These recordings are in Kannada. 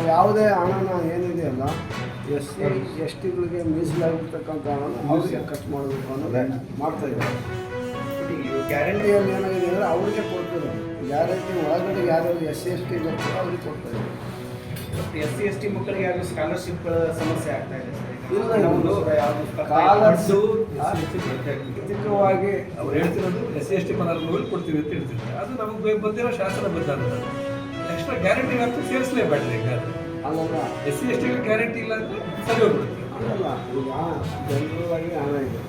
ಯಾವುದೇ ಹಣನ ಏನಿದೆಯಲ್ಲ ಎಸ್ ಟಿಗಳಿಗೆ ಮೀಸಲಾಗಿರ್ತಕ್ಕಂಥ ಹಣನ ಅವ್ರಿಗೆ ಖರ್ಚು ಮಾಡಬೇಕು ಅನ್ನೋದೇ ಮಾಡ್ತಾಯಿದ್ದಾರೆ. ಗ್ಯಾರಂಟಿಯಲ್ಲಿ ಏನಾಗಿದೆ ಅಂದರೆ ಅವ್ರಿಗೆ ಕೊಡ್ತಿರೋದು, ಗ್ಯಾರಂಟಿ ಒಳಗಡೆ ಯಾರು SC ST ಬರ್ತಾರೋ ಅವ್ರಿಗೆ ಕೊಡ್ತಾಯಿದ್ದಾರೆ. SC ST ಮಕ್ಕಳಿಗೆ ಯಾರು ಸ್ಕಾಲರ್ಶಿಪ್ ಸಮಸ್ಯೆ ಆಗ್ತಾ ಇದೆ ಸರ್? ನೈತಿಕವಾಗಿ ಅವ್ರು ಹೇಳ್ತಿರೋದು SC ST ಫಲಾನುಭವಿಗಳು ಕೊಡ್ತೀವಿ ಅಂತ ಹೇಳ್ತಿರ್ತಾರೆ. ಅದು ನಮಗೆ ಬಂದಿರೋ ಶಾಸನಬದ್ಧ ಅಂತ ಎಕ್ಸ್ಟ್ರಾ ಗ್ಯಾರಂಟಿ ಅಂತೂ ಸೇರಿಸಲೇಬೇಡ್ರಿ. ಹೀಗಾದ್ರೆ ಅಲ್ಲಲ್ಲ SC ST ಗ್ಯಾರಂಟಿ ಇಲ್ಲ ಅಂದರೆ ಸರಿ ಹೋಗ್ಬಿಡುತ್ತೆ. ಅಲ್ಲಲ್ಲ, ಈಗ ಜನರಲಾಗಿ ಹಣ ಇದೆ,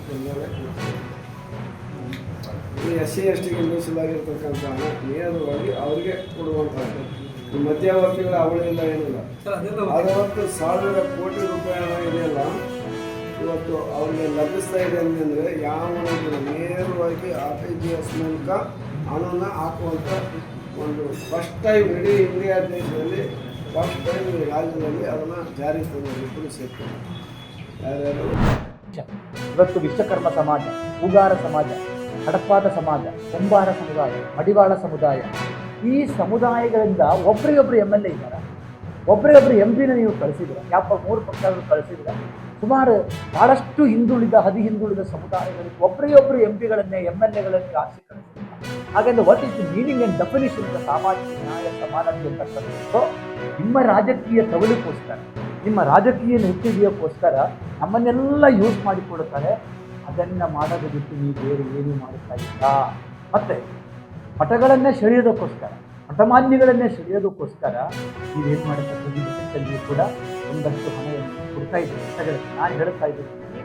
ಈ SC ST ಮೀಸಲಾಗಿರ್ತಕ್ಕಂಥ ಹಣ ನೇರವಾಗಿ ಅವರಿಗೆ ಕೊಡುವಂಥದ್ದು. ಈ ಮಧ್ಯವರ್ತಿಗಳ ಅವಳಿಲ್ಲ ಏನಿಲ್ಲ. ಅದವತ್ತು 1000 ಕೋಟಿ ರೂಪಾಯಿ ಹಣ ಇದೆಯಲ್ಲ ಇವತ್ತು ಅವ್ರಿಗೆ ಲಭಿಸ್ತಾ ಇದೆ ಅಂತಂದರೆ ಯಾವ ನೇರವಾಗಿ RTGS ಮೂಲಕ ಹಣನ ಹಾಕುವಂಥ ಒಂದು ಫಸ್ಟ್ ಟೈಮ್ ಇಡೀ ಇಂಡಿಯಾ ದೇಶದಲ್ಲಿ ಫಸ್ಟ್ ಟೈಮ್ ಈ ರಾಜ್ಯದಲ್ಲಿ ಅದನ್ನು ಜಾರಿ ತಂದಿದ್ದು ಸೇರ್ತಾರೆ. ಯಾರ್ಯಾರು ಇವತ್ತು ವಿಶ್ವಕರ್ಮ ಸಮಾಜ, ಹೂಗಾರ ಸಮಾಜ, ಹಡಪಾದ ಸಮಾಜ, ಕುಂಬಾರ ಸಮುದಾಯ, ಮಡಿವಾಳ ಸಮುದಾಯ, ಈ ಸಮುದಾಯಗಳಿಂದ ಒಬ್ಬರಿಗೊಬ್ಬರು MLA ಇದ್ದಾರೆ, ಒಬ್ಬರಿಗೊಬ್ಬರು MP ನೀವು ಕಳಿಸಿದ್ದೀರ, 3 ಪಕ್ಷಗಳು ಕಳಿಸಿದ್ದೀರ. ಸುಮಾರು ಭಾಳಷ್ಟು ಹಿಂದುಳಿದ ಹಿಂದುಳಿದ ಸಮುದಾಯಗಳಿಗೆ ಒಬ್ಬರಿಗೊಬ್ಬರು MP ಗಳನ್ನೇ MLA ಆರಿಸಿ ಕಳಿಸಿದ್ದಾರೆ. ಹಾಗಾದರೆ what is the meaning and definition of ಸಾಮಾಜಿಕ ನ್ಯಾಯ ಸಮಾನತೆ ಅಂತಕ್ಕಂಥದ್ದು ನಿಮ್ಮ ರಾಜಕೀಯ ತವಲಿಗೋಸ್ಕರ, ನಿಮ್ಮ ರಾಜಕೀಯ ನೆಚ್ಚಿಗೆಗೋಸ್ಕರ ನಮ್ಮನ್ನೆಲ್ಲ ಯೂಸ್ ಮಾಡಿಕೊಡುತ್ತಾರೆ. ಅದನ್ನು ಮಾಡೋದು ಬಿಟ್ಟು ನೀವು ಬೇರೆ ಏನೂ ಮಾಡುತ್ತಾ ಇಲ್ಲ. ಮತ್ತು ಮಠಗಳನ್ನೇ ಸೆಳೆಯೋದಕ್ಕೋಸ್ಕರ, ಮಠಮಾನ್ಯಗಳನ್ನೇ ಸೆಳೆಯೋದಕ್ಕೋಸ್ಕರ ನೀವೇನು ಮಾಡತಕ್ಕಂಥ ಕೂಡ ಒಂದಷ್ಟು ಹಣವನ್ನು ಕೊಡ್ತಾ ಇದ್ದೀವಿ ಮಠಗಳಿಗೆ. ನಾನು ಹೇಳ್ತಾ ಇದ್ದೀನಿ,